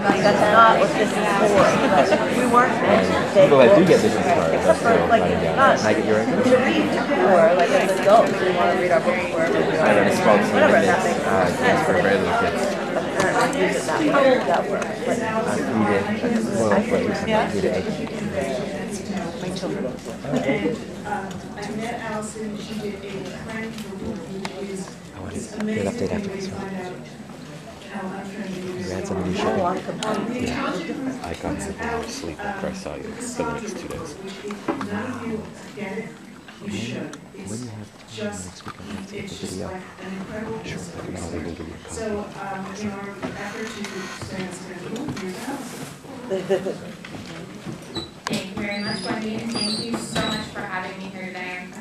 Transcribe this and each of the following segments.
That's not what this is for. We weren't meant to take People that do get books, business cards, except for like us, can I get your to read, or like as adults, we want to read our books wherever we are. Whatever that makes sense, for very little kids. apparently use it that way. That works. But my children. I met Allison. She did a crime report, which is amazing update after way this to one. find out how unfriendly We had some new A shipping. lot of complaints. I got something off sleep after I saw you for the next 2 days. If none of you get it, you should. When you have time Just, next week, I'll have to it's take the just video. like an incredible Sure, experience. I'll even give you a copy. So, in our effort to stay on schedule, here's Allison. Thank you very much, Wendy, and thank you so much for having me here today. I'm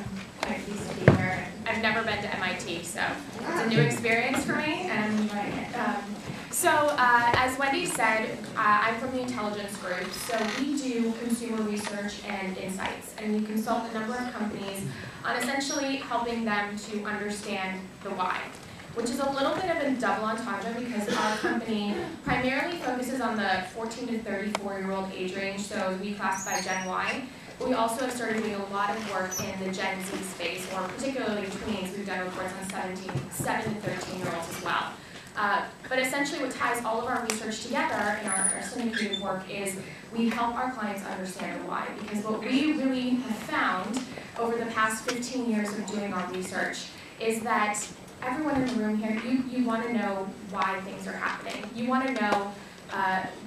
quite pleased to be here. I've never been to MIT, so it's a new experience for me, and I'm enjoying it. As Wendy said, I'm from the Intelligence Group, so we do consumer research and insights, and we consult a number of companies on essentially helping them to understand the why, which is a little bit of a double entendre because our company primarily focuses on the 14 to 34-year-old age range, so we classify Gen Y. But we also have started doing a lot of work in the Gen Z space, or particularly tweens. We've done reports on 7 to 13-year-olds as well. But essentially what ties all of our research together in our syndicated work is we help our clients understand the why. Because what we really have found over the past 15 years of doing our research is that everyone in the room here, you want to know why things are happening. You want to know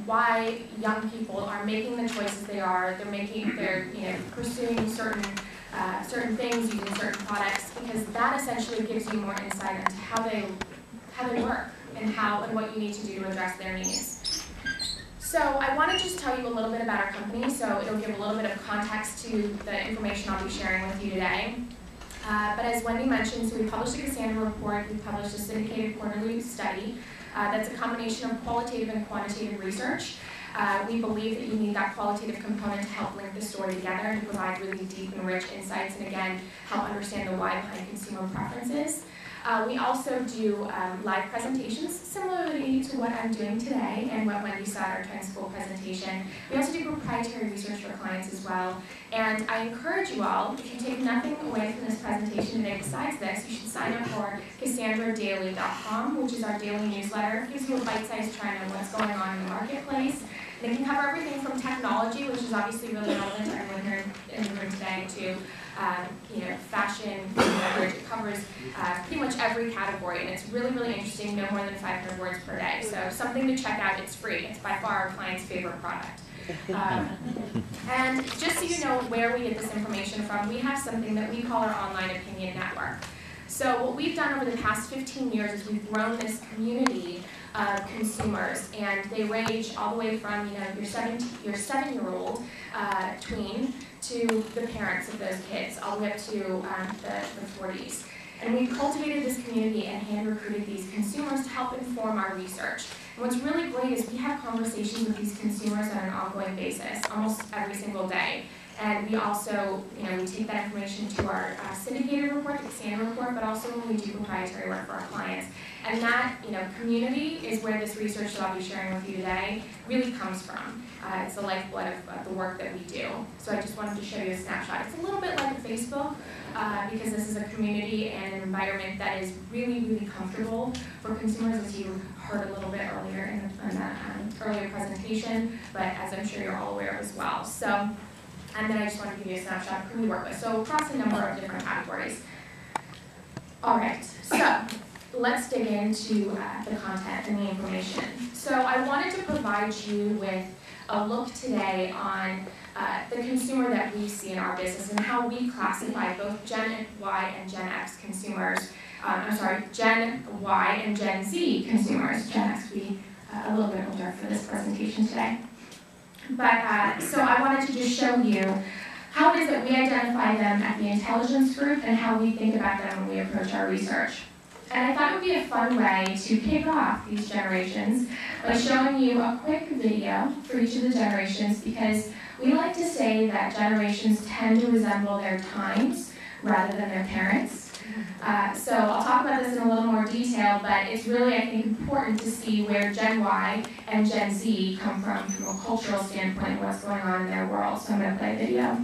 why young people are making the choices they are. They're pursuing certain things, using certain products, because that essentially gives you more insight into how they work and what you need to do to address their needs. So I want to just tell you a little bit about our company, so it'll give a little bit of context to the information I'll be sharing with you today. But as Wendy mentioned, so we published a Cassandra Report, we published a syndicated quarterly study that's a combination of qualitative and quantitative research. We believe that you need that qualitative component to help link the story together and provide really deep and rich insights and again, help understand the why behind consumer preferences. We also do live presentations, similarly to what I'm doing today and what Wendy saw at our Trend School presentation. We also do proprietary research for clients as well. And I encourage you all, if you take nothing away from this presentation today besides this, you should sign up for CassandraDaily.com, which is our daily newsletter. It gives you a bite-sized trend on what's going on in the marketplace. And it can cover everything from technology, which is obviously really relevant to everyone here in the room today, to fashion, beverage. It covers pretty much every category, and it's really, really interesting, no more than 500 words per day. So something to check out, it's free. It's by far our client's favorite product. And just so you know where we get this information from, we have something that we call our online opinion network. So what we've done over the past 15 years is we've grown this community of consumers, and they range all the way from your 7-year-old tween to the parents of those kids, all the way up to the 40s. And we've cultivated this community and hand-recruited these consumers to help inform our research. And what's really great is we have conversations with these consumers on an ongoing basis, almost every single day. And we also, we take that information to our syndicated report, the Cassandra Report, but also when we do proprietary work for our clients. And that, community is where this research that I'll be sharing with you today really comes from. It's the lifeblood of the work that we do. So I just wanted to show you a snapshot. It's a little bit like a Facebook because this is a community and an environment that is really, really comfortable for consumers, as you heard a little bit earlier in that earlier presentation, but as I'm sure you're all aware of as well. So. And then I just want to give you a snapshot of who we work with. So across a number of different categories. All right, so let's dig into the content and the information. So I wanted to provide you with a look today on the consumer that we see in our business and how we classify both Gen Y and Gen X consumers. Gen Y and Gen Z consumers. Gen X will be a little bit older for this presentation today. But so I wanted to just show you how it is that we identify them at the Intelligence Group and how we think about them when we approach our research. And I thought it would be a fun way to kick off these generations by showing you a quick video for each of the generations, because we like to say that generations tend to resemble their times rather than their parents. So I'll talk about this in a little more detail, but it's really, I think, important to see where Gen Y and Gen Z come from a cultural standpoint and what's going on in their world. So I'm going to play a video.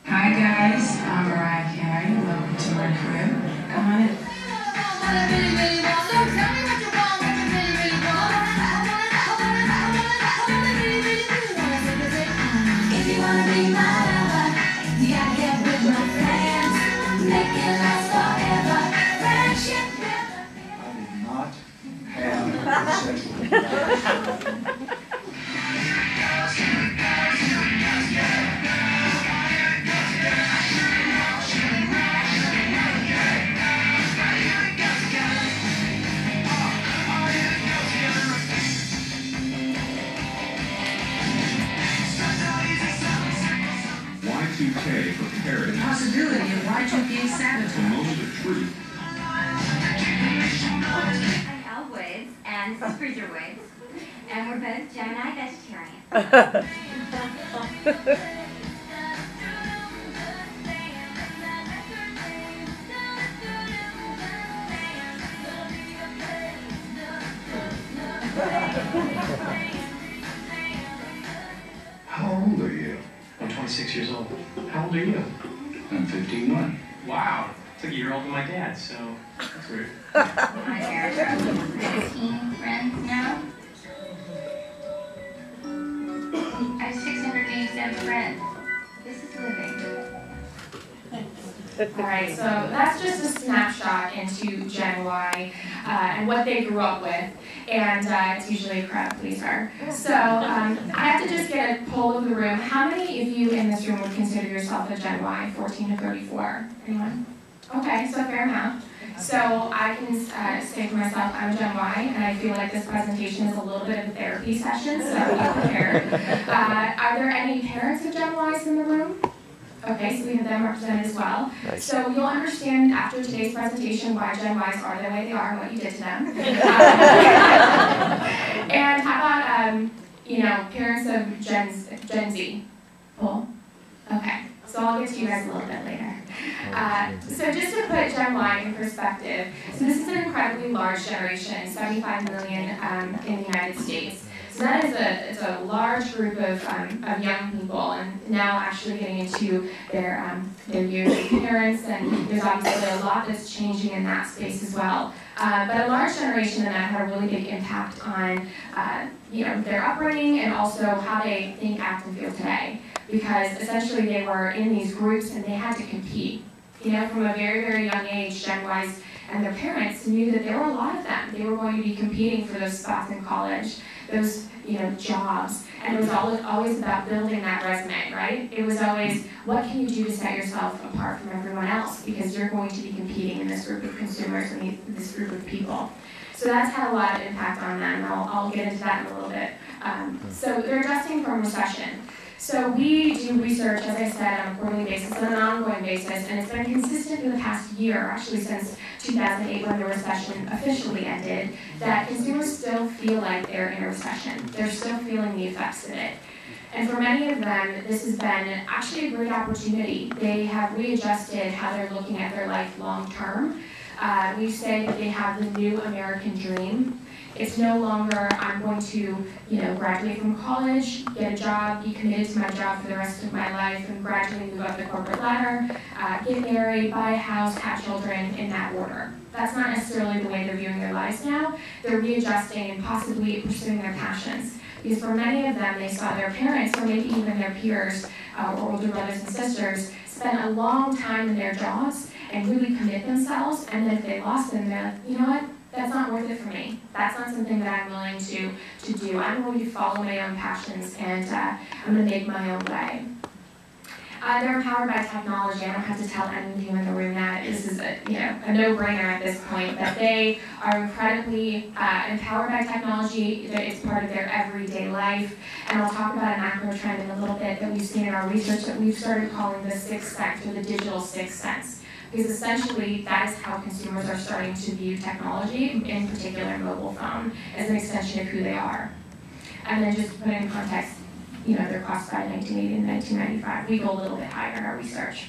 Hi guys, I'm welcome to my crib. Come on in. If you wanna be my lover, you gotta get with my friends. Make it last forever. Friendship never I did not have Y2K for parents. The possibility of Y2K sabotage. The moment of truth. I'm Elle Woods, and this is Freezer Woods, and we're both Gemini vegetarians. How old are you? I'm 26 years old. How old are you? I'm 51. Wow. It's like a year older than my dad, so that's weird. My parents are 15 friends now. I have 687 friends. This is living. All right, so that's just a snapshot into Gen Y and what they grew up with, and it's usually a crowd pleaser. So I have to just get a poll of the room. How many of you in this room would consider yourself a Gen Y, 14 to 34? Anyone? Okay, so a fair amount. So I can say for myself, I'm a Gen Y, and I feel like this presentation is a little bit of a therapy session, so be prepared. Are there any parents of Gen Ys in the room? Okay, so we have them represented as well. Nice. So you'll understand after today's presentation why Gen Ys are the way they are and what you did to them. And how about, parents of Gen Z? Cool. Okay, so I'll get to you guys a little bit later. So just to put Gen Y in perspective, so this is an incredibly large generation, 75 million in the United States. So that is it's a large group of young people, and now actually getting into their years as parents, and there's obviously a lot that's changing in that space as well. But a large generation that had a really big impact on their upbringing and also how they think, act, and feel today. Because essentially they were in these groups and they had to compete. From a very, very young age, Gen Ys and their parents knew that there were a lot of them. They were going to be competing for those spots in college, those jobs, and it was always about building that resume, right? It was always, what can you do to set yourself apart from everyone else? Because you're going to be competing in this group of consumers and this group of people. So that's had a lot of impact on them, and I'll get into that in a little bit. So they're adjusting from recession. So we do research, as I said, on a quarterly basis and an ongoing basis, and it's been consistent in the past year, actually since 2008 when the recession officially ended, that consumers still feel like they're in a recession. They're still feeling the effects of it. And for many of them, this has been actually a great opportunity. They have readjusted how they're looking at their life long term. We say that they have the new American dream. It's no longer, I'm going to, graduate from college, get a job, be committed to my job for the rest of my life, and gradually move up the corporate ladder, get married, buy a house, have children in that order. That's not necessarily the way they're viewing their lives now. They're readjusting and possibly pursuing their passions. Because for many of them, they saw their parents, or maybe even their peers, or older brothers and sisters, spend a long time in their jobs and really commit themselves, and then if they lost them, they're like, you know what? That's not worth it for me. That's not something that I'm willing to do. I'm going to follow my own passions, and I'm going to make my own way. They're empowered by technology. I don't have to tell any of you in the room that this is a no-brainer at this point, that they are incredibly empowered by technology, that it's part of their everyday life. And I'll talk about a macro trend in a little bit that we've seen in our research that we've started calling the sixth sense, or the digital sixth sense. Because essentially that is how consumers are starting to view technology, in particular mobile phone, as an extension of who they are. And then just to put it in context, they're classified 1980 and 1995. We go a little bit higher in our research.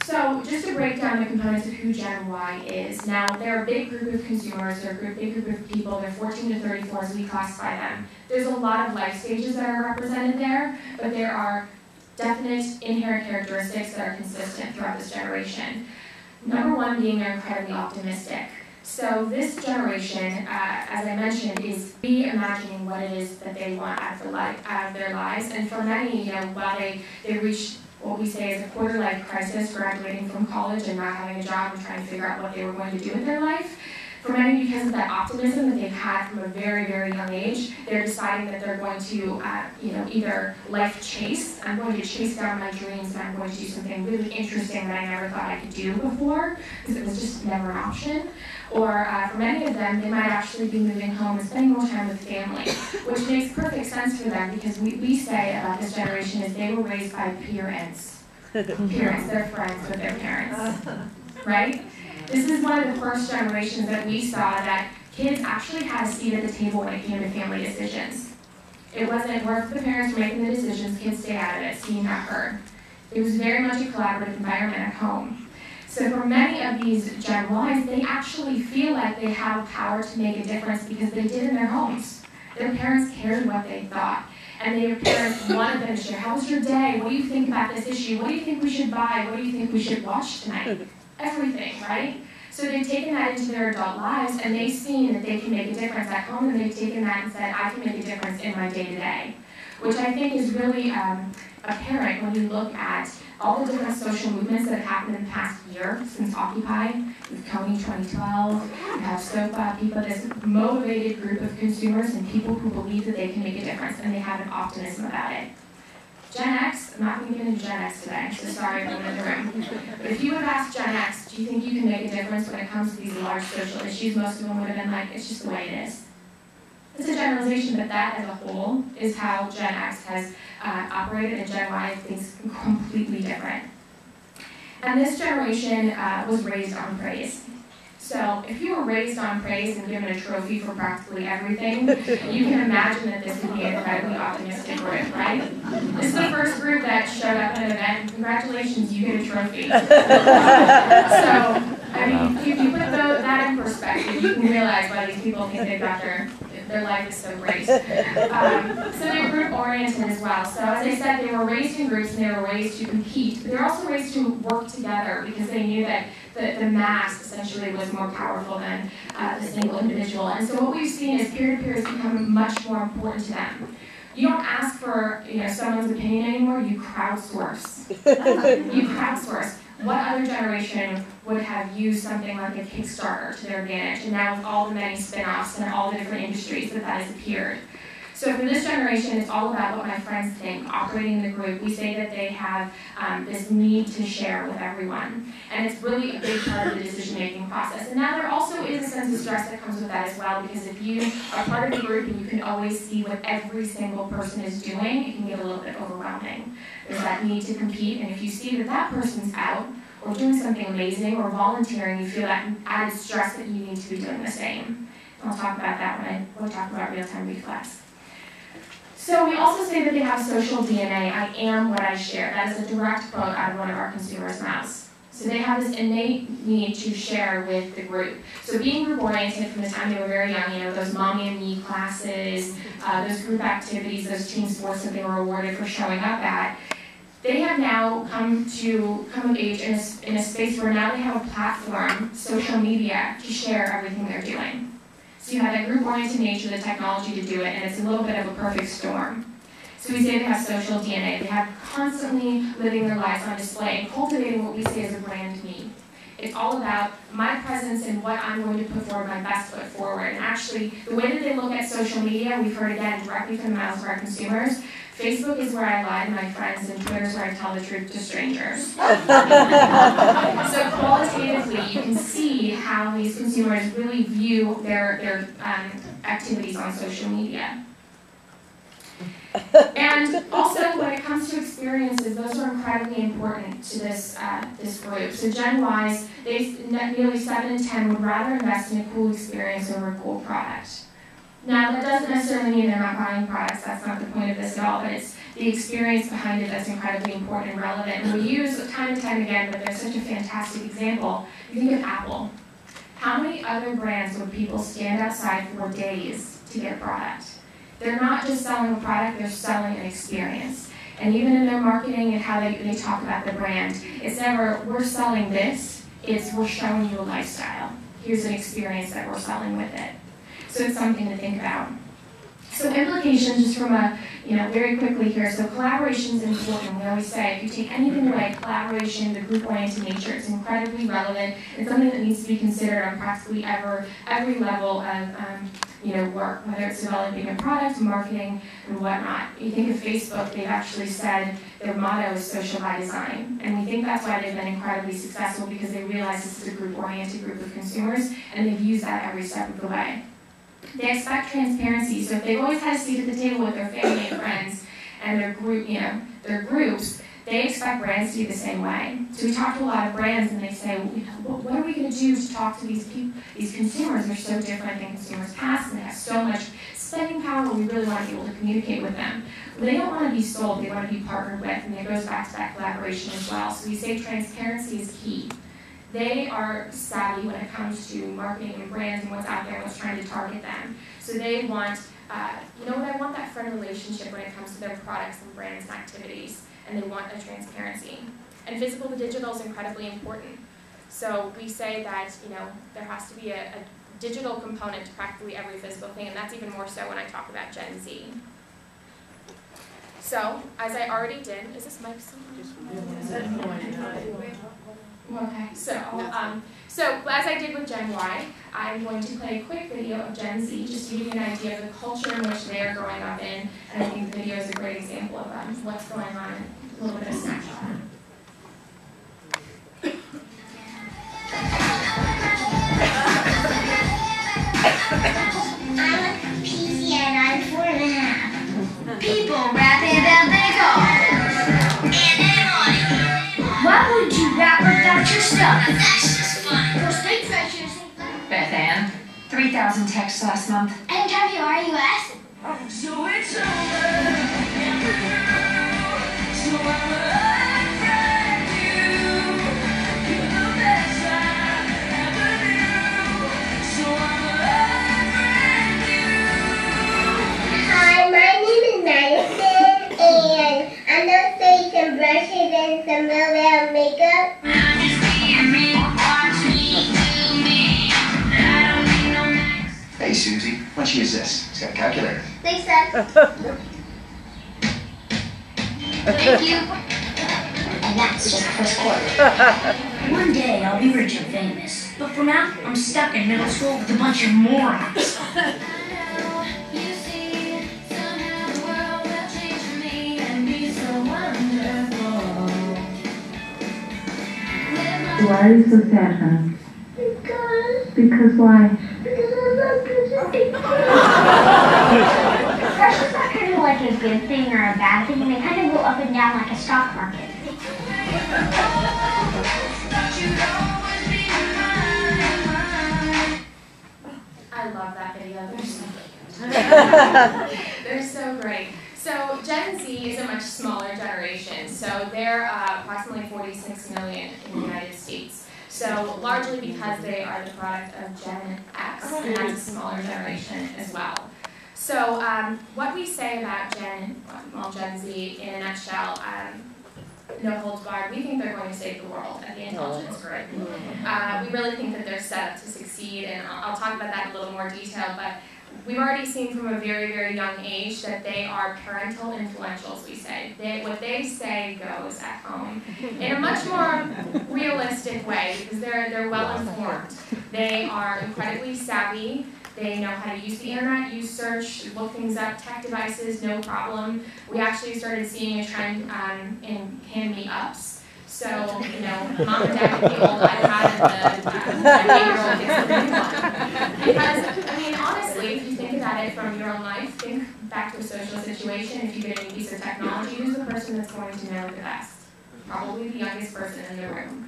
So just to break down the components of who Gen Y is. Now, they're a big group of consumers, they're a big group of people, they're 14 to 34 as we classify them. There's a lot of life stages that are represented there, but there are definite inherent characteristics that are consistent throughout this generation. Number one being they're incredibly optimistic. So this generation, as I mentioned, is reimagining what it is that they want out of their lives. And for many, while they reach what we say is a quarter-life crisis, graduating from college and not having a job and trying to figure out what they were going to do with their life, for many, because of that optimism that they've had from a very, very young age, they're deciding that they're going to, either life chase. I'm going to chase down my dreams, and I'm going to do something really interesting that I never thought I could do before, because it was just never an option. Or for many of them, they might actually be moving home and spending more time with family, which makes perfect sense for them, because we say about this generation is they were raised by parents. Parents, they're friends with their parents, right? This is one of the first generations that we saw that kids actually had a seat at the table when it came to family decisions. It wasn't where the parents were making the decisions, kids stay out of it, seen, not heard. It was very much a collaborative environment at home. So for many of these Gen Ys, they actually feel like they have power to make a difference because they did in their homes. Their parents cared what they thought. And their parents wanted them to share, how was your day? What do you think about this issue? What do you think we should buy? What do you think we should watch tonight? Everything, right? So they've taken that into their adult lives, and they've seen that they can make a difference at home, and they've taken that and said, I can make a difference in my day-to-day. Which I think is really apparent when you look at all the different social movements that have happened in the past year since Occupy, with Sony 2012, you have SOPA, people, this motivated group of consumers and people who believe that they can make a difference, and they have an optimism about it. Gen X, I'm not going to get into Gen X today, so sorry everyone in the room. But if you would have asked Gen X, do you think you can make a difference when it comes to these large social issues, most of them would have been like, it's just the way it is. It's a generalization, but that as a whole is how Gen X has operated, and Gen Y thinks completely different. And this generation was raised on praise. So if you were raised on praise and given a trophy for practically everything, you can imagine that this would be an incredibly optimistic group, right? This is the first group that showed up at an event, and congratulations, you get a trophy. So, I mean, if you put that in perspective, you can realize why these people think they've got their life is so great. So they're group-oriented as well. So as I said, they were raised in groups and they were raised to compete, but they were also raised to work together because they knew that the mass essentially was more powerful than the single individual. And so what we've seen is peer-to-peer has become much more important to them. You don't ask for someone's opinion anymore, you crowdsource. You crowdsource. What other generation would have used something like a Kickstarter to their advantage? And now with all the many spin-offs and all the different industries that has appeared. So for this generation, it's all about what my friends think, operating in the group. We say that they have this need to share with everyone. And it's really a big part of the decision-making process. And now there also is a sense of stress that comes with that as well, because if you are part of the group and you can always see what every single person is doing, it can get a little bit overwhelming. There's that need to compete, and if you see that that person's out, or doing something amazing, or volunteering, you feel that added stress that you need to be doing the same. And I'll talk about that when I talk about real-time reflex. So we also say that they have social DNA. I am what I share. That is a direct quote out of one of our consumers' mouths. So they have this innate need to share with the group. So being group-oriented from the time they were very young, those mommy and me classes, those group activities, those team sports that they were awarded for showing up at, they have now come of age in a space where now they have a platform, social media, to share everything they're doing. So you have that group-oriented nature, the technology to do it, and it's a little bit of a perfect storm. So we say they have social DNA. They have constantly living their lives on display and cultivating what we say is a brand me. It's all about my presence and what I'm going to put forward, my best foot forward. And actually, the way that they look at social media, we've heard again directly from the mouths of our consumers. Facebook is where I lie to my friends, and Twitter is where I tell the truth to strangers. So qualitatively, you can see how these consumers really view their activities on social media. And also, when it comes to experiences, those are incredibly important to this group. So Gen Ys, nearly 7 in 10 would rather invest in a cool experience over a cool product. Now, that doesn't necessarily mean they're not buying products. That's not the point of this at all, but it's the experience behind it that's incredibly important and relevant. And we use time and time again, but they're such a fantastic example. You think of Apple. How many other brands would people stand outside for days to get a product? They're not just selling a product, they're selling an experience. And even in their marketing and how they talk about the brand, it's never, we're selling this, it's we're showing you a lifestyle. Here's an experience that we're selling with it. So it's something to think about. So implications, just from a, very quickly here. So collaboration is important. We always say, if you take anything away, collaboration, the group-oriented nature, it's incredibly relevant. It's something that needs to be considered on practically every level of work, whether it's developing a product, marketing, and whatnot. You think of Facebook, they've actually said their motto is social by design. And we think that's why they've been incredibly successful, because they realize this is a group-oriented group of consumers, and they've used that every step of the way. They expect transparency, so if they've always had a seat at the table with their family and friends and their group, their groups, they expect brands to be the same way. So we talk to a lot of brands, and they say, what are we going to do to talk to these people, these consumers? They're so different than consumers past, and they have so much spending power. We really want to be able to communicate with them. They don't want to be sold; they want to be partnered with, and it goes back to that collaboration as well. So we say transparency is key. They are savvy when it comes to marketing and brands and what's out there and what's trying to target them. So they want, I want that friend relationship when it comes to their products and brands and activities, and they want a transparency. And physical to digital is incredibly important. So we say that, there has to be a digital component to practically every physical thing, and that's even more so when I talk about Gen Z. So, as I already did, is this mic still on? Okay, so as I did with Gen Y, I'm going to play a quick video of Gen Z just to give you an idea of the culture in which they are growing up in, and I think the video is a great example of what's going on, a little bit of snapshot. I'm PC and I'm 4.5. People rapping about their cars and their money. Why would you rap about your stuff? That's just fun. Prostate treasures. Beth Ann, 3,000 texts last month. NWRUS. So it's over. So I'm unfriend you. You're the best I ever knew. So I'm unfriend you. Hi, my name is Madison, and I'm gonna say some brushes and some little makeup. I'm just being me, watch me do me. I don't need no next. Hey, Susie, how much is this? It's got a calculator. Thanks, Dad. Thank you. And that's just the first quarter. One day I'll be rich and famous, but for now I'm stuck in middle school with a bunch of morons. You see, somehow the world will change for me and be so wonderful. Why are you so sad, huh? Because why? Because I love Crush is not kind of like a good thing or a bad thing. They kind of go up and down like a stock market. I love that video. They're so good. They're so great. So Gen Z is a much smaller generation. So they're approximately 46 million in the United States. So largely because they are the product of Gen X, and that's a smaller generation as well. So what we say about Gen Z in a nutshell, no holds barred, we think they're going to save the world at the Intelligence Group. We really think that they're set up to succeed, and I'll talk about that in a little more detail, but we've already seen from a very, very young age that they are parental influentials, we say. What they say goes at home in a much more realistic way because they're well informed. They are incredibly savvy. They know how to use the internet, use search, look things up, tech devices, no problem. We actually started seeing a trend in hand-me-ups. So, you know, mom and dad get the old iPad and the 8-year-old gets the new one. Because, I mean, honestly, if you think about it from your own life, think back to a social situation. If you get a new piece of technology, who's the person that's going to know it the best? Probably the youngest person in the room.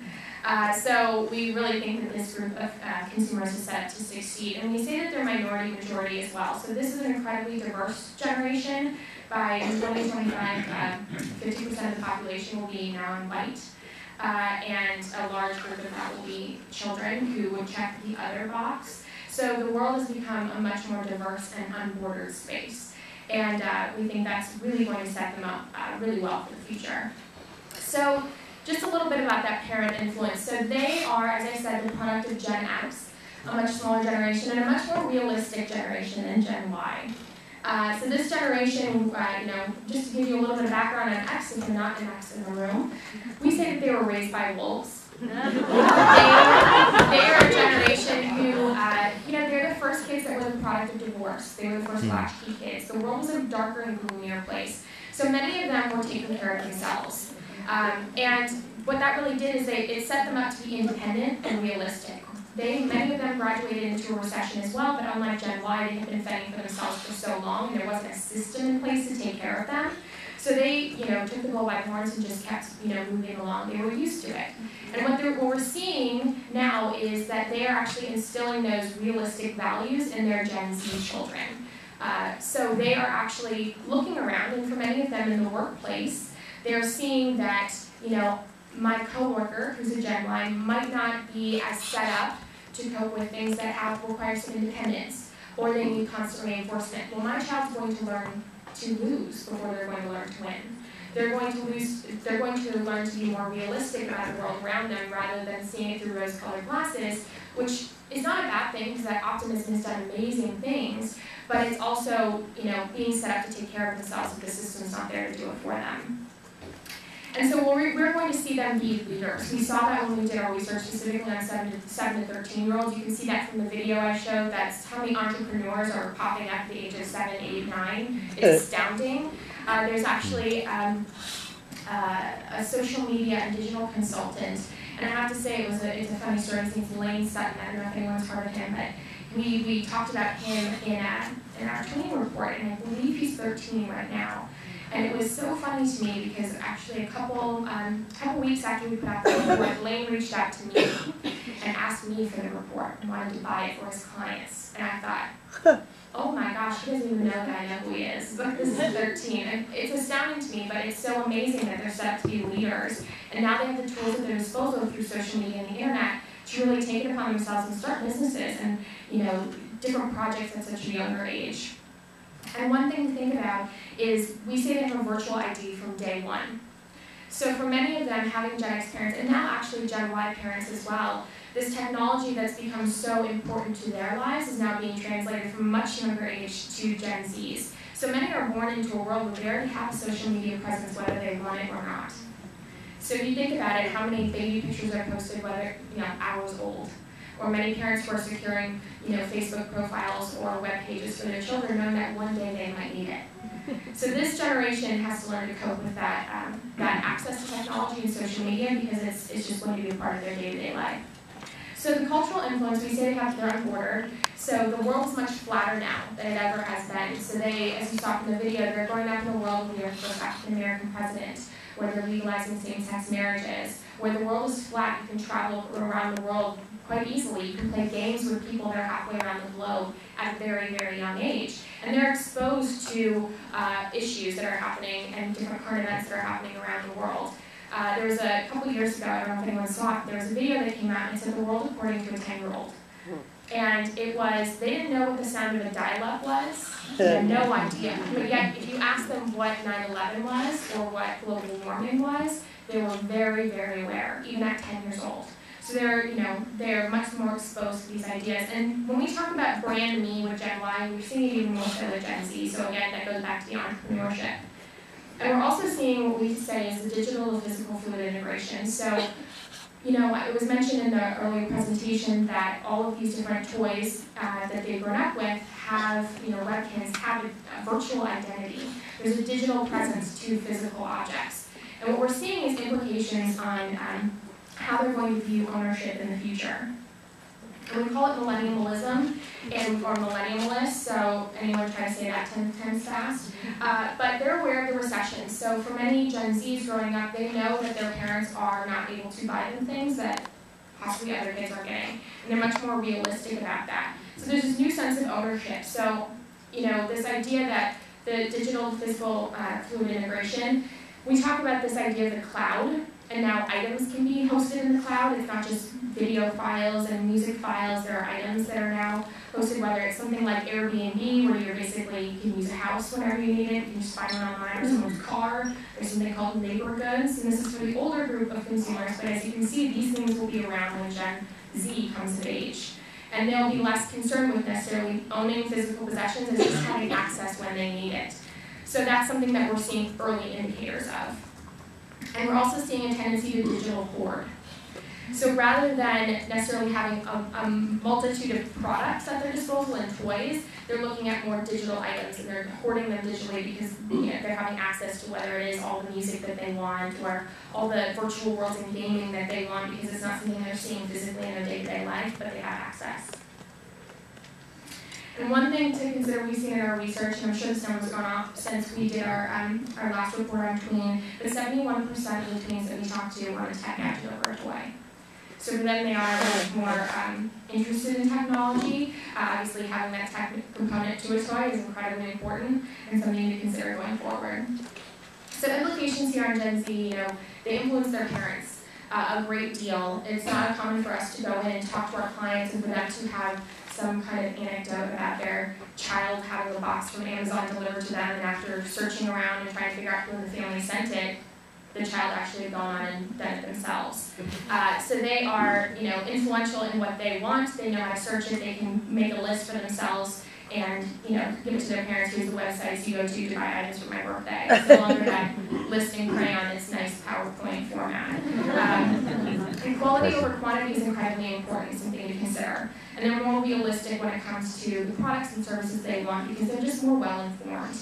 So we really think that this group of consumers is set up to succeed. And we say that they're minority majority as well. So this is an incredibly diverse generation. By 2025, 50% of the population will be non-white. And a large group of that will be children who would check the other box. So the world has become a much more diverse and unbordered space. And we think that's really going to set them up really well for the future. So just a little bit about that parent influence. So they are, as I said, the product of Gen X, a much smaller generation and a much more realistic generation than Gen Y. So this generation, you know, just to give you a little bit of background on X, if you're not an X in the room, we say that they were raised by wolves. They are a generation who, you know, they're the first kids that were the product of divorce. They were the first latchkey kids. The world was a darker and gloomier place. So many of them were taking care of themselves. And what that really did is it set them up to be independent and realistic. Many of them graduated into a recession as well, but unlike Gen Y, they had been fending for themselves for so long, and there wasn't a system in place to take care of them. So they, you know, took the bull by the horns and just kept, you know, moving along. They were used to it. And what we're seeing now is that they are actually instilling those realistic values in their Gen Z children. So they are actually looking around, and for many of them in the workplace, they're seeing that, you know, my coworker, who's a Gen Y, might not be as set up to cope with things that require some independence, or they need constant reinforcement. Well, my child's going to learn to lose before they're going to learn to win. They're going to learn to be more realistic about the world around them rather than seeing it through rose-colored glasses, which is not a bad thing because that optimism has done amazing things, but it's also, you know, being set up to take care of themselves if the system's not there to do it for them. And so we're going to see them be leaders. We saw that when we did our research specifically on 7 to 13-year-olds. You can see that from the video I showed. That's how many entrepreneurs are popping up at the age of 7, 8, 9. It's astounding. There's actually a social media and digital consultant. And I have to say, it's a funny story. His name's Lane Sutton. I don't know if anyone's heard of him, but we talked about him in our training report, and I believe he's 13 right now. And it was so funny to me because actually a couple weeks after we put out the report, Lane reached out to me and asked me for the report and wanted to buy it for his clients. And I thought, oh my gosh, he doesn't even know that I know who he is. But this is 13. And it's astounding to me, but it's so amazing that they're set up to be leaders. And now they have the tools at their disposal through social media and the internet to really take it upon themselves and start businesses and, you know, different projects at such a younger age. And one thing to think about is we say they have a virtual ID from day one. So for many of them, having Gen X parents, and now actually Gen Y parents as well, this technology that's become so important to their lives is now being translated from a much younger age to Gen Zs. So many are born into a world where they already have a social media presence, whether they want it or not. So if you think about it, how many baby pictures are posted, whether, you know, hours old? Or many parents who are securing, you know, Facebook profiles or web pages for their children, knowing that one day they might need it. So this generation has to learn to cope with that, that access to technology and social media because it's just going to be a part of their day-to-day life. So the cultural influence, we say they're unbordered. So the world's much flatter now than it ever has been. So they, as you saw from the video, they're growing up in a world where they're the first African-American president, where they're legalizing same-sex marriages, where the world is flat, you can travel around the world quite easily. You can play games with people that are halfway around the globe at a very, very young age. And they're exposed to issues that are happening and different current events that are happening around the world. There was a couple years ago, I don't know if anyone saw it, there was a video that came out and it said the world according to a 10-year-old. And it was, they didn't know what the sound of a dial-up was. They had no idea. But yet, if you ask them what 9/11 was or what global warming was, they were very, very aware, even at 10 years old. So So they're much more exposed to these ideas. And when we talk about brand me with Gen Y, we're seeing it even more so with Gen Z. So again, that goes back to the entrepreneurship. And we're also seeing what we say is the digital to physical fluid integration. So, it was mentioned in the earlier presentation that all of these different toys that they've grown up with have, webcams, have a virtual identity. There's a digital presence to physical objects. And what we're seeing is implications on how they're going to view ownership in the future. And we call it millennialism, or millennialists, so anyone try to say that 10 times fast. But they're aware of the recession. So for many Gen Zs growing up, they know that their parents are not able to buy them things that possibly other kids are getting. And they're much more realistic about that. So there's this new sense of ownership. So, this idea that the digital to physical fluid integration, we talk about this idea of the cloud. And now items can be hosted in the cloud. It's not just video files and music files. There are items that are now hosted, whether it's something like Airbnb, where you can use a house whenever you need it. You can just find one online, or someone's car. There's something called neighbor goods, and this is for the older group of consumers. But as you can see, these things will be around when Gen Z comes of age. And they'll be less concerned with necessarily owning physical possessions as just having access when they need it. So that's something that we're seeing early indicators of. And we're also seeing a tendency to digital hoard. So rather than necessarily having a multitude of products at their disposal and toys, they're looking at more digital items, and they're hoarding them digitally because they're having access to whether it is all the music that they want or all the virtual worlds and gaming that they want, because it's not something they're seeing physically in their day-to-day life, but they have access. And one thing to consider we've seen in our research, and I'm sure this number's gone up since we did our last report on tween, but 71% of the tweens that we talked to want a tech gadget over a toy. So for them, they are more interested in technology. Obviously, having that tech component to a toy is incredibly important and something to consider going forward. So implications here on Gen Z, they influence their parents a great deal. It's not uncommon for us to go in and talk to our clients and for them to have some kind of anecdote about their child having a box from Amazon delivered to them, and after searching around and trying to figure out who in the family sent it, the child actually had gone on and done it themselves. So they are, influential in what they want. They know how to search it. They can make a list for themselves and, give it to their parents. Here's the websites you go to buy items for my birthday. It's no longer that listing crayon, it's nice PowerPoint format. And quality over quantity is incredibly important, something to consider. And they're more realistic when it comes to the products and services they want because they're just more well-informed.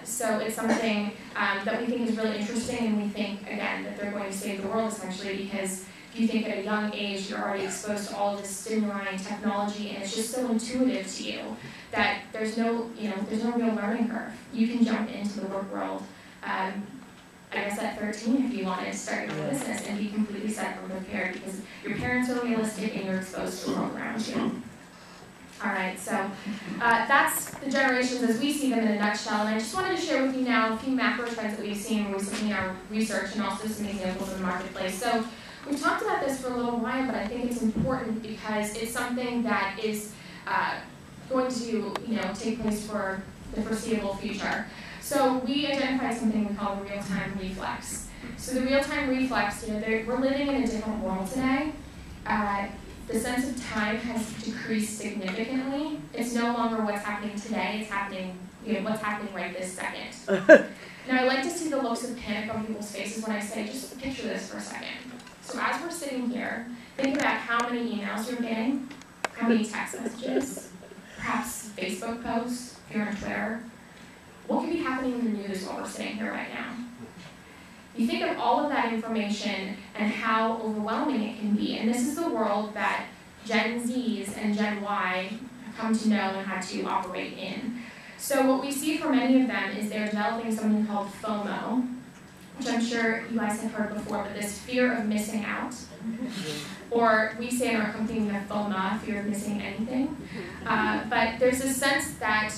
So it's something that we think is really interesting, and we think, again, that they're going to save the world essentially, because if you think at a young age you're already exposed to all of this stimuli and technology, and it's just so intuitive to you that there's no real learning curve. You can jump into the work world, I guess at 13 if you wanted to start your own business and be completely set and prepared because your parents are realistic and you're exposed to the world around you. All right, so that's the generations as we see them in a nutshell, and I just wanted to share with you now a few macro trends that we've seen recently in our research and also some examples in the marketplace. So we've talked about this for a little while, but I think it's important because it's something that is going to take place for the foreseeable future. So we identified something we call the real-time reflex. So the real-time reflex, we're living in a different world today. The sense of time has decreased significantly. It's no longer what's happening today, it's happening, what's happening right this second. Now I like to see the looks of panic on people's faces when I say, just picture this for a second. So as we're sitting here, think about how many emails you're getting, how many text messages, perhaps Facebook posts, if you're on Twitter. What could be happening in the news while we're sitting here right now? You think of all of that information and how overwhelming it can be. And this is the world that Gen Zs and Gen Y have come to know and had to operate in. So what we see for many of them is they're developing something called FOMO, which I'm sure you guys have heard before, but this fear of missing out. Or we say in our company we have FOMA, fear of missing anything. But there's a sense that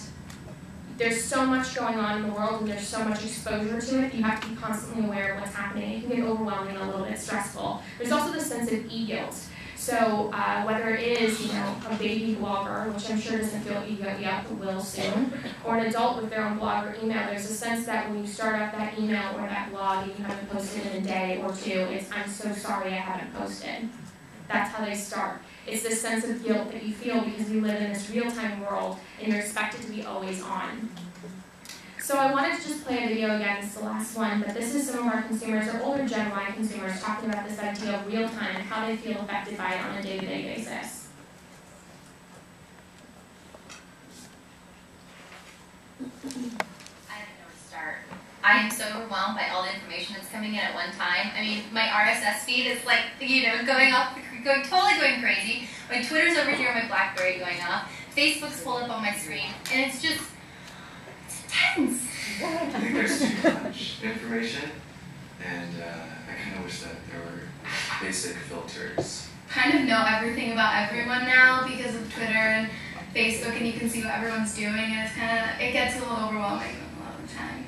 there's so much going on in the world and there's so much exposure to it, you have to be constantly aware of what's happening. It can get overwhelming and a little bit stressful. There's also the sense of e-guilt. So whether it is, a baby blogger, which I'm sure doesn't feel e-guilt yet, but will soon, or an adult with their own blog or email, there's a sense that when you start up that email or that blog and you haven't posted in a day or two, it's, I'm so sorry I haven't posted. That's how they start. It's this sense of guilt that you feel because you live in this real-time world and you're expected to be always on. So I wanted to just play a video again, it's the last one, but this is some of our consumers, or older Gen Y consumers, talking about this idea of real-time and how they feel affected by it on a day-to-day basis. I don't know where to start. I am so overwhelmed by all the information that's coming in at one time. I mean, my RSS feed is like, totally going crazy. My Twitter's over here on my BlackBerry going off. Facebook's pulled up on my screen, and it's just, it's intense. I think there's too much information, and I kind of wish that there were basic filters. Kind of know everything about everyone now because of Twitter and Facebook, and you can see what everyone's doing, and it's kind of, it gets a little overwhelming a lot of the time.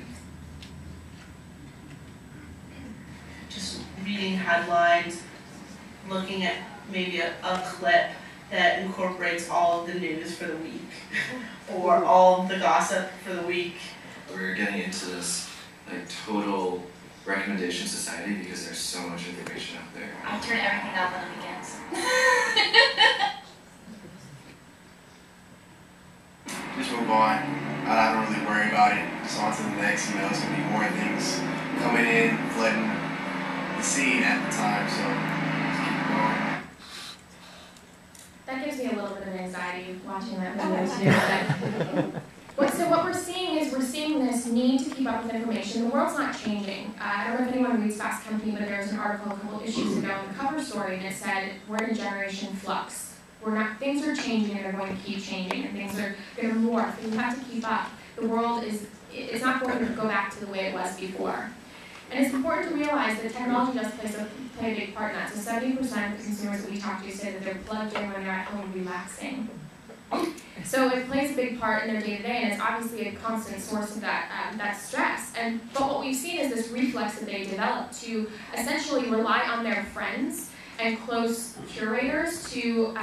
Just reading headlines, looking at maybe a clip that incorporates all of the news for the week, or all of the gossip for the week. We're getting into this like total recommendation society because there's so much information out there. I turn everything off on the weekends. Just move on. I don't really worry about it. Just on to the next, you know, it's gonna be more things coming in, flooding the scene at the time, so just keep going. That gives me a little bit of anxiety watching that video too. So what we're seeing is this need to keep up with information. The world's not changing. I don't know if anyone reads Fast Company, but there was an article a couple of issues ago in the cover story, and it said, we're in a generation flux. Things are changing, and they're going to keep changing, and things are going to morph, and you have to keep up. The world it's not going to go back to the way it was before. And it's important to realize that technology does play a big part in that. So 70% of the consumers that we talk to say that they're plugged in when they're at home relaxing. So it plays a big part in their day-to-day, and it's obviously a constant source of that stress. But what we've seen is this reflex that they develop to essentially rely on their friends and close curators to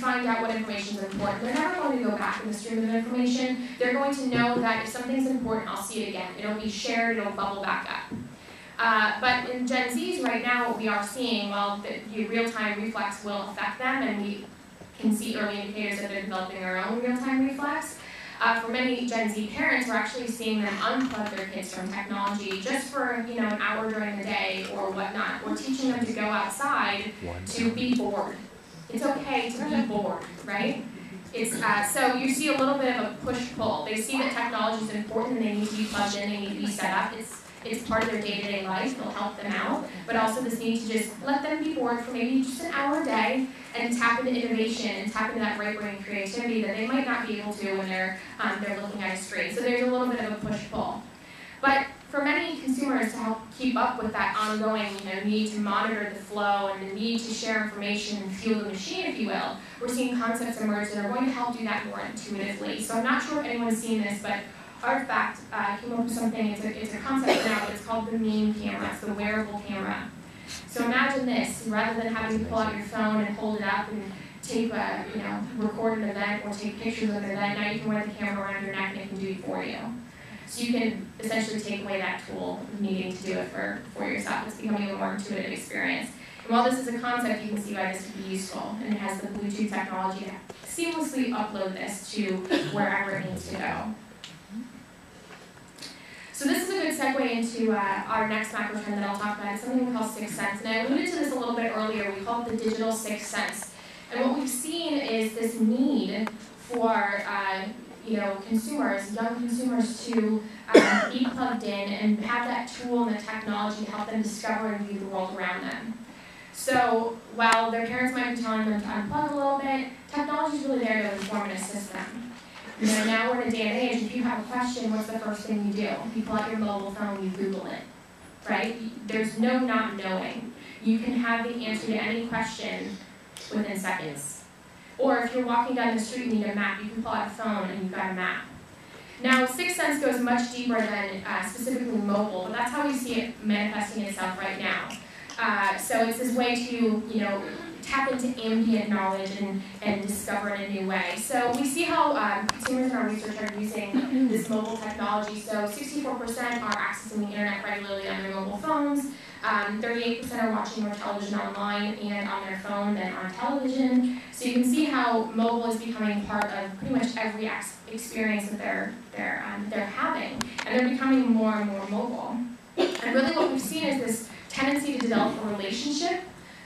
find out what information is important. They're never going to go back in the stream of information. They're going to know that if something's important, I'll see it again. It'll be shared, it'll bubble back up. But in Gen Zs right now, what we are seeing, while the real-time reflex will affect them, and we can see early indicators that they're developing their own real-time reflex, for many Gen Z parents, we're actually seeing them unplug their kids from technology just for an hour during the day or whatnot. We're teaching them to go outside to be bored. It's okay to be bored, right? So you see a little bit of a push-pull. They see that technology is important and they need to be plugged in, they need to be set up. It's part of their day-to-day life, it'll help them out, but also this need to just let them be bored for maybe just an hour a day and tap into innovation and tap into that right brain creativity that they might not be able to when they're looking at a screen. So there's a little bit of a push-pull. But for many consumers to help keep up with that ongoing need to monitor the flow and the need to share information and fuel the machine, if you will, we're seeing concepts emerge that are going to help do that more intuitively. So I'm not sure if anyone's seen this, but Artifact came up with something, it's a concept now, but it's called the meme camera, it's the wearable camera. So imagine this, rather than having to pull out your phone and hold it up and tape record an event or take pictures of an event, now you can wear the camera around your neck and it can do it for you. So you can essentially take away that tool of needing to do it for yourself. It's becoming a more intuitive experience. And while this is a concept, you can see why this could be useful. And it has the Bluetooth technology to seamlessly upload this to wherever it needs to go. So this is a good segue into our next macro trend that I'll talk about. It's something we call sixth sense. And I alluded to this a little bit earlier. We call it the digital sixth sense. And what we've seen is this need for consumers, young consumers, to be plugged in and have that tool and the technology to help them discover and view the world around them. So while their parents might be telling them to unplug a little bit, technology is really there to inform and assist them. Now we're in a day and age, if you have a question, what's the first thing you do? You pull out your mobile phone, you Google it, right? There's no not knowing. You can have the answer to any question within seconds. Or if you're walking down the street and you need a map, you can pull out a phone and you've got a map. Now, sixth sense goes much deeper than specifically mobile, but that's how we see it manifesting itself right now. So it's this way to, tap into ambient knowledge and discover in a new way. So we see how consumers in our research are using this mobile technology. So 64% are accessing the internet regularly on their mobile phones. 38% are watching more television online and on their phone than on television. So you can see how mobile is becoming part of pretty much every experience that they're having, and they're becoming more and more mobile. And really what we've seen is this tendency to develop a relationship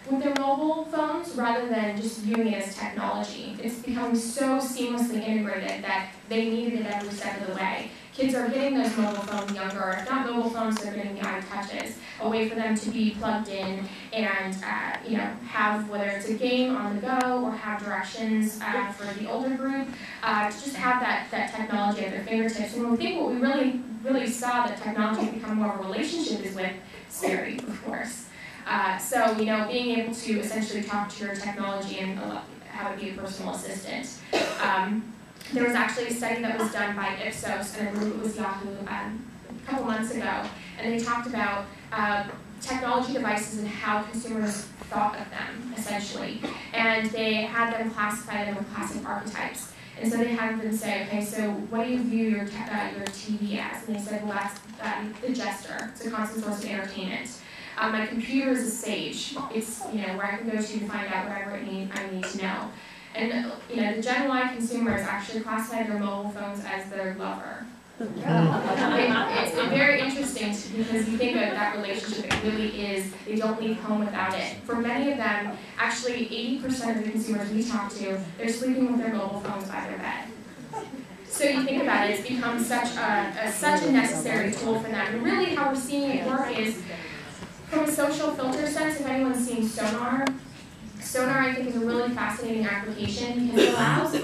with their mobile phones rather than just viewing it as technology. It's becoming so seamlessly integrated that they need it every step of the way. Kids are getting those mobile phones younger. If not mobile phones, they're getting the iTouches, a way for them to be plugged in and have, whether it's a game on the go or have directions for the older group, to just have that technology at their fingertips. And I think what we really saw that technology has become more of a relationship is with Siri, of course. So being able to essentially talk to your technology and have it be a personal assistant. There was actually a study that was done by Ipsos, and I believe it was Yahoo, a couple months ago, and they talked about technology devices and how consumers thought of them, essentially. And they had them classify them with classic archetypes. And so they had them say, okay, so what do you view your TV as? And they said, well, that's the jester. It's a constant source of entertainment. My computer is a sage. It's where I can go to find out whatever I need to know. And the Gen Y consumers actually classify their mobile phones as their lover. It's very interesting because you think of that relationship, it really is, they don't leave home without it. For many of them, actually 80% of the consumers we talk to, they're sleeping with their mobile phones by their bed. So you think about it, it's become such a necessary tool for them. And really how we're seeing it work is, from a social filter sense, if anyone's seen Sonar, I think is a really fascinating application because it allows,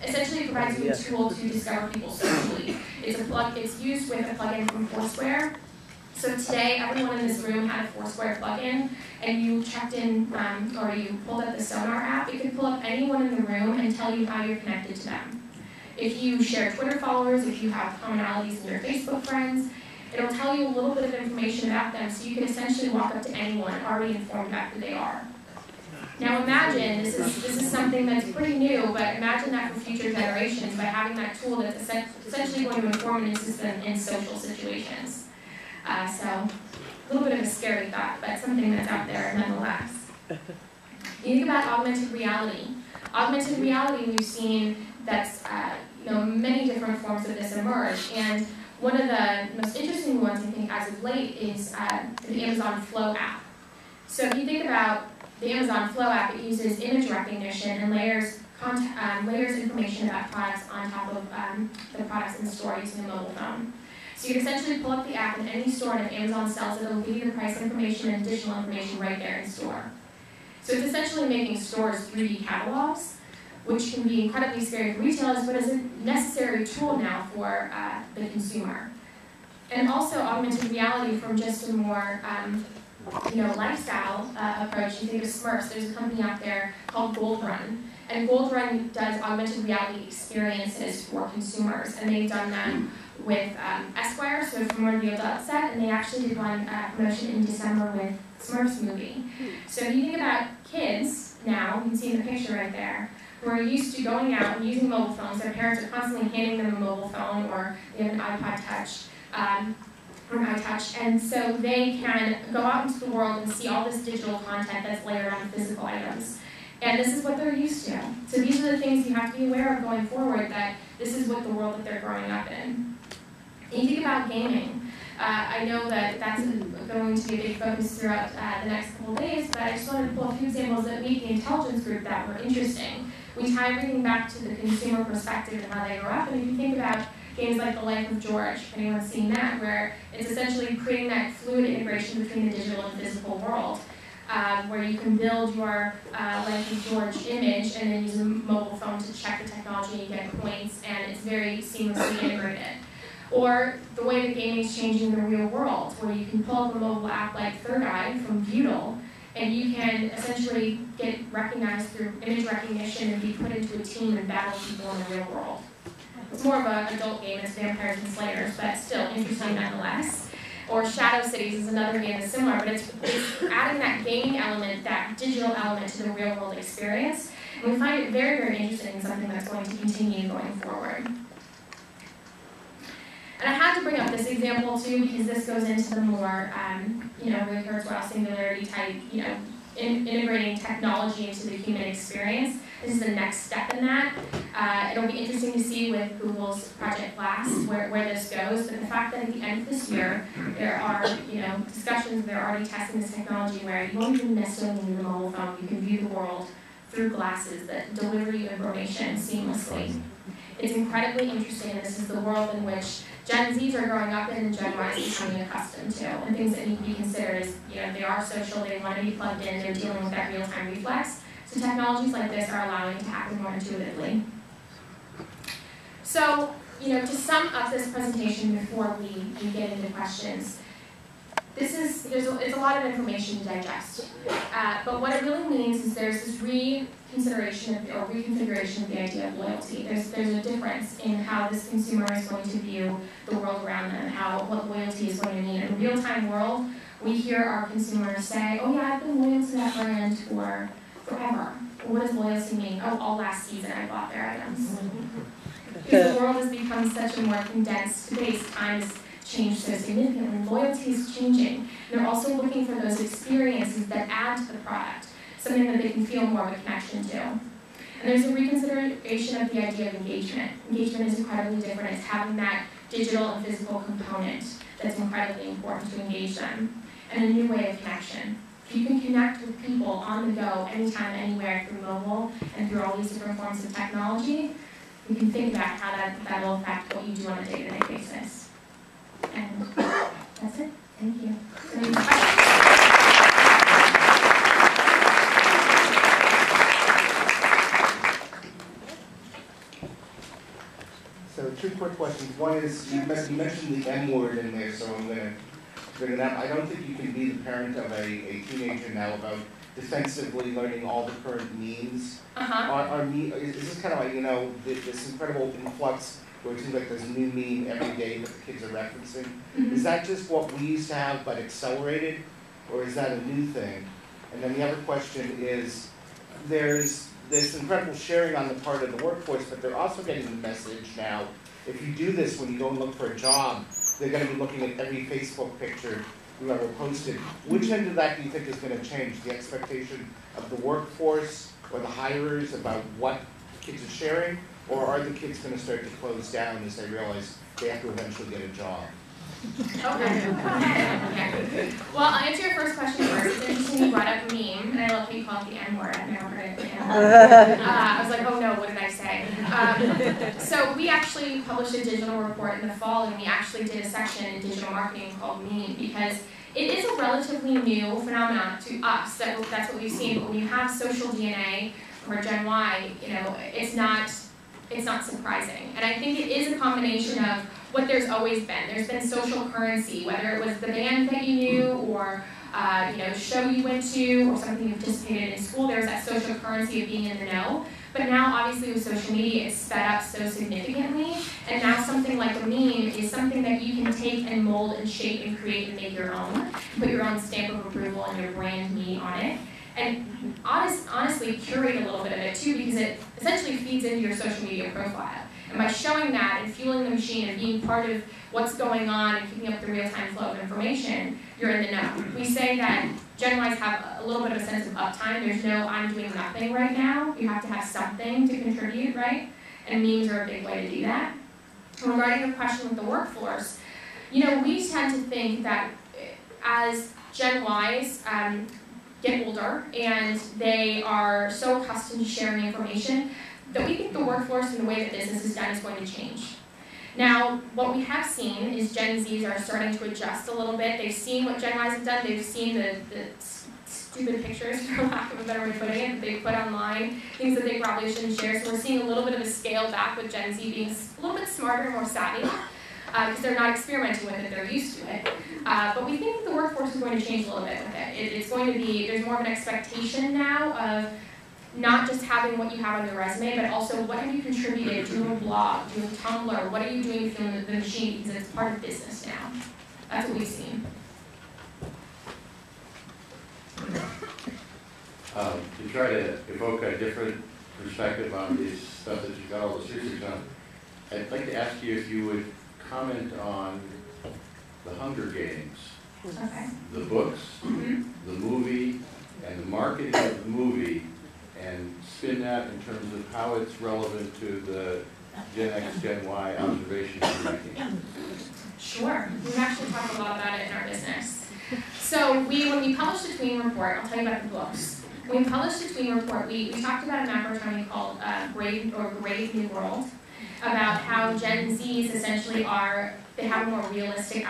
essentially it provides you a tool to discover people socially. It's used with a plugin from Foursquare. So today, everyone in this room had a Foursquare plugin, and you checked in, or you pulled up the Sonar app. It could pull up anyone in the room and tell you how you're connected to them. If you share Twitter followers, if you have commonalities in your Facebook friends, it'll tell you a little bit of information about them, so you can essentially walk up to anyone already informed about who they are. Now imagine, this is something that's pretty new, but imagine that for future generations by having that tool that's essentially going to inform and assist them in social situations. So a little bit of a scary thought, but something that's out there nonetheless. You think about augmented reality. Augmented reality, we've seen that's many different forms of this emerge, and one of the most interesting ones I think as of late is the Amazon Flow app. So if you think about the Amazon Flow app, it uses image recognition and layers information about products on top of the products in the store using a mobile phone. So you can essentially pull up the app in any store, and if Amazon sells it, it'll give you the price information and additional information right there in store. So it's essentially making stores 3D catalogs, which can be incredibly scary for retailers, but is a necessary tool now for the consumer. And also augmented reality from just a more lifestyle approach. You think of Smurfs, there's a company out there called Gold Run. And Gold Run does augmented reality experiences for consumers. And they've done them with Esquire, so from where the adult set, and they actually did one promotion in December with Smurfs movie. So if you think about kids now, you can see in the picture right there, who are used to going out and using mobile phones. Their parents are constantly handing them a mobile phone, or they have an iPod Touch. And so they can go out into the world and see all this digital content that's layered on physical items. And this is what they're used to. So these are the things you have to be aware of going forward, that this is what the world that they're growing up in. And you think about gaming. I know that that's going to be a big focus throughout the next couple of days, but I just wanted to pull a few examples that we, the Intelligence Group, that were interesting. We tie everything back to the consumer perspective and how they grow up, and if you think about games like The Life of George, if anyone's seen that, where it's essentially creating that fluid integration between the digital and physical world, where you can build your Life of George image and then use a mobile phone to check the technology and get points, and it's very seamlessly integrated. Or the way that gaming is changing the real world, where you can pull up a mobile app like Third Eye from Butyl, and you can essentially get recognized through image recognition and be put into a team and battle people in the real world. It's more of an adult game, it's vampires and slayers, but still interesting nonetheless. Or Shadow Cities is another game that's similar, but it's adding that gaming element, that digital element to the real world experience. And we find it very, very interesting and something that's going to continue going forward. And I had to bring up this example too because this goes into the more, recurrent as well, singularity type, integrating technology into the human experience. This is the next step in that. It'll be interesting to see with Google's Project Glass where this goes, but the fact that at the end of this year, there are discussions, they're already testing this technology where you won't even necessarily need a mobile phone, you can view the world through glasses that deliver you information seamlessly. It's incredibly interesting, and this is the world in which Gen Zs are growing up in and Gen Y is becoming accustomed to. And things that need to be considered is, they are social, they want to be plugged in, they're dealing with that real-time reflex. So technologies like this are allowing it to happen more intuitively. So, to sum up this presentation before we get into questions, it's a lot of information to digest. But what it really means is there's this reconfiguration of the idea of loyalty. There's a difference in how this consumer is going to view the world around them, what loyalty is going to mean. In a real-time world, we hear our consumers say, oh yeah, I've been loyal to that brand for forever. What does loyalty mean? Oh, all last season I bought their items. Because the world has become such a more condensed space, time has changed so significantly. Loyalty is changing. They're also looking for those experiences that add to the product, something that they can feel more of a connection to. And there's a reconsideration of the idea of engagement. Engagement is incredibly different. It's having that digital and physical component that's incredibly important to engage them. And a new way of connection. If you can connect with people on the go, anytime, anywhere, through mobile and through all these different forms of technology, you can think about how that will affect what you do on a day-to-day basis. And that's it. Thank you. So 2 quick questions. One is, you mentioned the M word in there, so I'm going to bring it up. I don't think you can be the parent of a teenager now about defensively learning all the current memes. Is this kind of like, this incredible influx where it seems like there's a new meme every day that the kids are referencing? Is that just what we used to have but accelerated, or is that a new thing? And then the other question is, there's this incredible sharing on the part of the workforce, but they're also getting the message now, if you do this when you go and look for a job, they're going to be looking at every Facebook picture you ever posted. Which end of that do you think is going to change? The expectation of the workforce or the hirers about what kids are sharing? Or are the kids going to start to close down as they realize they have to eventually get a job? Okay. Well, I'll answer your first question first. It's interesting you brought up meme, and I love how you call it the M word. I've never heard it. I was like, oh no, what did I say? So we actually published a digital report in the fall, and we actually did a section in digital marketing called meme, because it is a relatively new phenomenon to us. That's what we've seen. But when you have social DNA or Gen Y, it's not surprising. And I think it is a combination of what there's always been. There's been social currency, whether it was the band that you knew or show you went to or something you participated in school. There's that social currency of being in the know. But now, obviously, with social media, it's sped up so significantly. And now something like a meme is something that you can take and mold and shape and create and make your own. Put your own stamp of approval and your brand me on it. And honestly, curate a little bit of it too, because it essentially feeds into your social media profile. And by showing that and fueling the machine and being part of what's going on and keeping up the real-time flow of information, you're in the know. We say that Gen Ys have a little bit of a sense of uptime. There's no I'm doing nothing right now. You have to have something to contribute, right? And memes are a big way to do that. And regarding your question with the workforce, we tend to think that as Gen Ys get older and they are so accustomed to sharing information that we think the workforce and the way that business is done is going to change. Now, what we have seen is Gen Zs are starting to adjust a little bit. They've seen what Gen Ys have done. They've seen the stupid pictures, for lack of a better way of putting it, that they put online, things that they probably shouldn't share. So we're seeing a little bit of a scale back with Gen Z being a little bit smarter and more savvy, because they're not experimenting with it, they're used to it. But we think that the workforce is going to change a little bit with it. It's going to be, there's more of an expectation now of not just having what you have on your resume, but also what have you contributed to a blog, to a Tumblr, what are you doing to the machine, because it's part of business now. That's what we've seen. To try to evoke a different perspective on this stuff that you got all this research on, I'd like to ask you if you would comment on the Hunger Games, Okay. the books, the movie, and the marketing of the movie, and spin that in terms of how it's relevant to the Gen X, Gen Y observations you're making. Sure. We've actually talked a lot about it in our business. So when we published a tween report, I'll tell you about the books. When we published a tween report, we talked about a macroeconomy called Brave New World, about how Gen Zs essentially they have a more realistic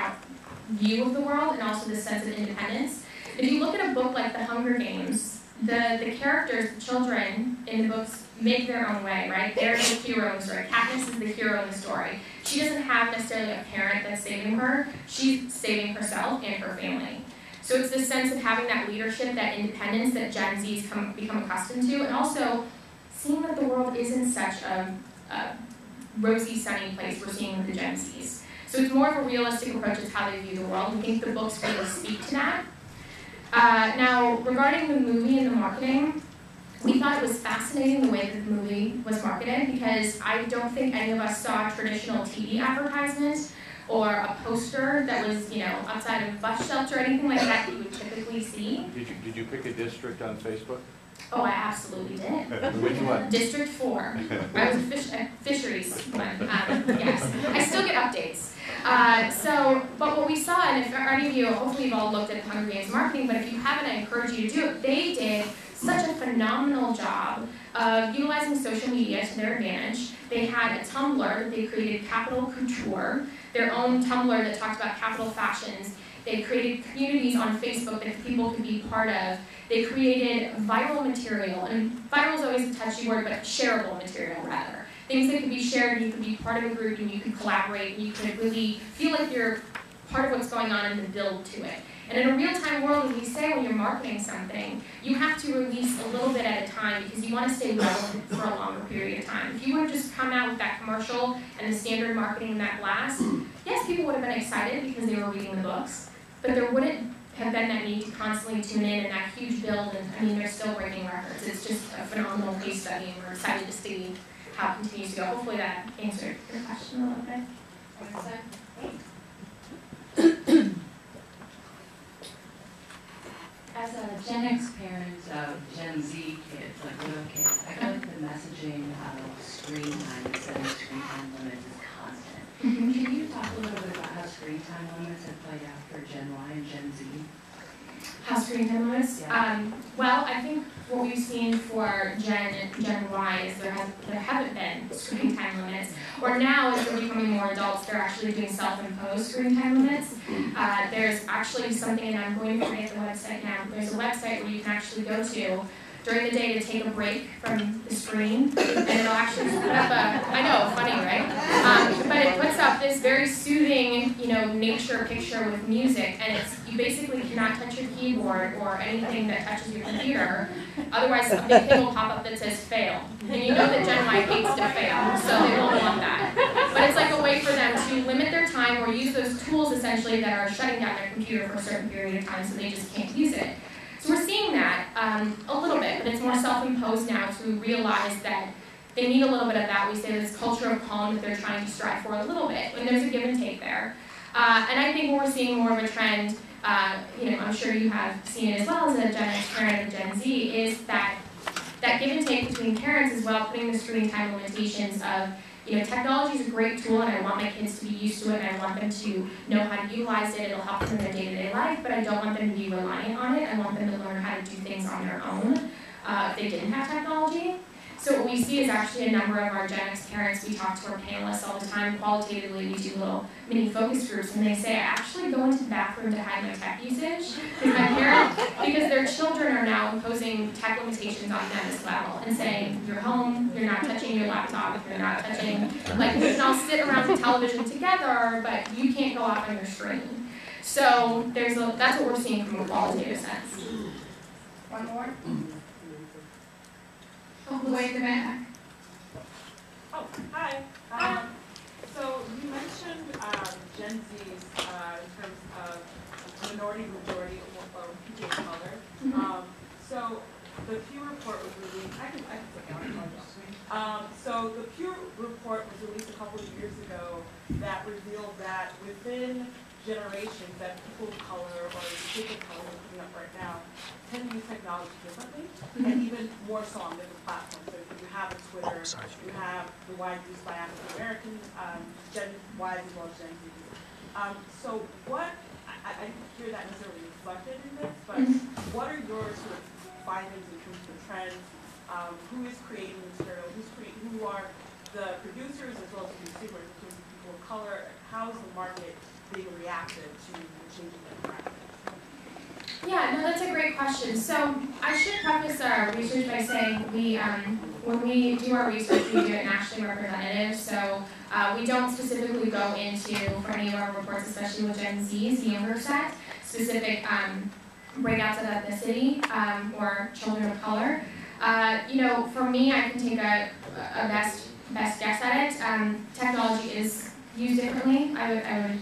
view of the world and also this sense of independence. If you look at a book like The Hunger Games, the characters, the children in the books make their own way, right? They're the hero in the story. Katniss is the hero in the story. She doesn't have necessarily a parent that's saving her. She's saving herself and her family. So it's this sense of having that leadership, that independence that Gen Zs become accustomed to, and also seeing that the world isn't such a rosy, sunny place we're seeing with the Gen Zs. So it's more of a realistic approach to how they view the world. We think the books really speak to that. Now, regarding the movie and the marketing, we thought it was fascinating the way that the movie was marketed, because I don't think any of us saw a traditional TV advertisement or a poster that was, outside of a bus shelter or anything like that you would typically see. Did you pick a district on Facebook? Oh, I absolutely did. Which one? District 4. I was a fisheries one. Yes, I still get updates. But what we saw, and if any of you, hopefully you've all looked at Hunger Games marketing, but if you haven't, I encourage you to do it. They did such a phenomenal job of utilizing social media to their advantage. They had a Tumblr that they created, Capital Couture, their own Tumblr that talked about capital fashions. They created communities on Facebook that people could be part of. They created viral material, and viral is always a touchy word, but shareable material rather. Things that could be shared, and you could be part of a group, and you could collaborate, and you could really feel like you're part of what's going on in the build to it. And in a real-time world, as we say, when you're marketing something, you have to release a little bit at a time because you want to stay relevant for a longer period of time. If you would have just come out with that commercial and the standard marketing and that blast, yes, people would have been excited because they were reading the books, but there wouldn't have been that need to constantly tune in and that huge build, and they're still breaking records. It's just a phenomenal case study, and we're excited to see how it continues to go. Hopefully that answered your question a little bit. As a Gen X parent of Gen Z kids, like little kids, I feel like the messaging of screen time instead of screen time limits is constant. Can you talk a little bit about how screen time limits have played out for Gen Y and Gen Z? How screen time limits? Yeah. Well, I think what we've seen for Gen Y is there haven't been screen time limits. Or now, as they're becoming more adults, they're actually doing self-imposed screen time limits. There's actually something, and I'm going to create the website now. There's a website where you can actually go to during the day to take a break from the screen, and it'll actually put up I know, funny, right? But it puts up this very soothing, nature picture with music, and you basically cannot touch your keyboard or anything that touches your computer, otherwise a big thing will pop up that says fail. And you know that Gen Y hates to fail, so they don't want that. But it's like a way for them to limit their time or use those tools essentially that are shutting down their computer for a certain period of time so they just can't use it. So we're seeing that a little bit, but it's more self-imposed now to realize that they need a little bit of that. We say this culture of calm that they're trying to strive for a little bit, and there's a give and take there. And I think we're seeing more of a trend, I'm sure you have seen it as well as a Gen X parent of Gen Z, is that give and take between parents as well, putting the screen time limitations of, technology is a great tool, and I want my kids to be used to it, and I want them to know how to utilize it. It'll help them in their day-to-day life, but I don't want them to be reliant on it. I want them to learn how to do things on their own if they didn't have technology. So what we see is actually a number of our Gen X parents, we talk to our panelists all the time, qualitatively we do little mini focus groups, and they say, I actually go into the bathroom to hide my tech usage because their children are now imposing tech limitations on them as well, and saying, you're home, you're not touching your laptop, you're not touching, we can all sit around the television together, but you can't go off on your screen. So that's what we're seeing from a qualitative sense. One more? Oh, way in the back. Oh, hi. So you mentioned Gen Z's in terms of minority, majority, or people of color. So the Pew Report was released. I can sit down. So the Pew Report was released a couple of years ago that revealed that within generations that people of color or the people of color are coming up right now tend to use technology differently, and even more so on different platforms. So you have a Twitter, you have the wide use by African Americans, Gen Y as well as Gen Z. So what, I didn't hear that necessarily reflected in this, but what are your sort of findings in terms of the trends? Who is creating material? Who are the producers as well as the consumers in terms of people of color? How is the market being reactive to the changing demographics? Yeah, no, that's a great question. So I should preface our research by saying we, when we do our research, we do it nationally representative. So we don't specifically go into, for any of our reports, especially with Gen Zs, the younger set, specific breakouts of ethnicity or children of color. You know, for me, I can take a best guess at it. Technology is used differently, I would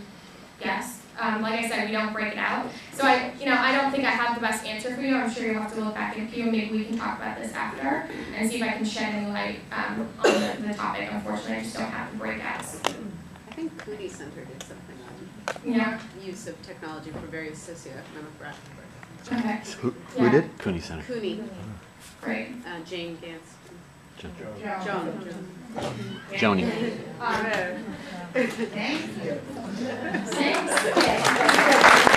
guess. Like I said, we don't break it out. So I don't think I have the best answer for you. I'm sure you'll have to look back at Pew. Maybe we can talk about this after and see if I can shed any light on the topic. Unfortunately, I just don't have the breakouts. I think Cooney Center did something on use of technology for various socioeconomic brackets. Okay. Who did? Cooney Center. Cooney. Great. Jane Gans. Joni. Thank you. Thanks.